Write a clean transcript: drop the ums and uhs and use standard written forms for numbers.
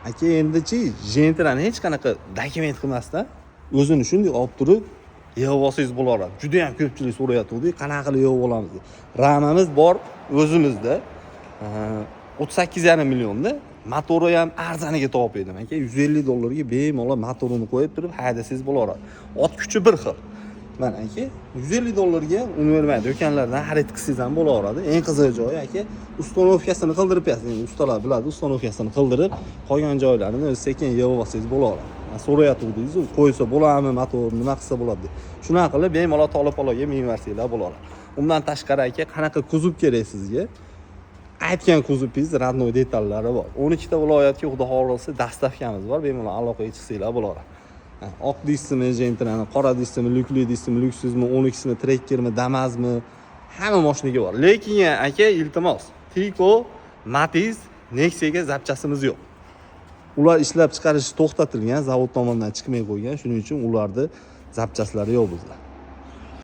aka endi-chi jentrani hech qanaqa dokument qilmasdan o'zini shunday olib turib yig'ib olsangiz bo'laveradi. Juda ham ko'pchilik so'rayotgandi, qanaqa qilib yig'ib olamiz deb. Ramamiz bor o'zimizda. 38,5 millionda. Motori ham arzoniga topib edim aka. $150 ga bemalol motorini qo'yib turib haydasangiz bo'laveradi. Ot kuchi bir xil. Mana aka, $150 ga univermal do'konlardan xarid qilsangiz ham bo'laveradi. Eng qizig'i joyi aka, ustanovkasini qildirib berasiz. Endi ustalar biladi, ustanovkasini qildirib, qolgan joylarini o'z sekin yig'ib olsangiz bo'laveradi. So'rayotgandingiz, qo'ysa bo'ladimi, motor nima qilsa bo'ladi deb. Shunaqa qilib bemalol Tolipaloga minversiyalar bo'laveradi. Undan tashqari aka, qanaqa kuzov kerak sizga? Aytgan kuzovingiz radnoy detallari bor. 12 ta viloyatga xudo xohlasa dastavkamiz bor. Bemalol aloqaga chiqsanglar bo'laveradi. Oq deysizmi, jentrani, qora deysizmi, lyukli deysizmi, lyuksizmi, 12sini trekkermi, damazmi, hamma mashinaga bor. Lekin aka, iltimos, Tiko, Matiz, Nexia'ga zapchasimiz yo'q. Ular ishlab chiqarish to'xtatilgan, zavod tomonidan chiqmay qo'ygan. Shuning uchun ularda zapchaslari yo'q bizda.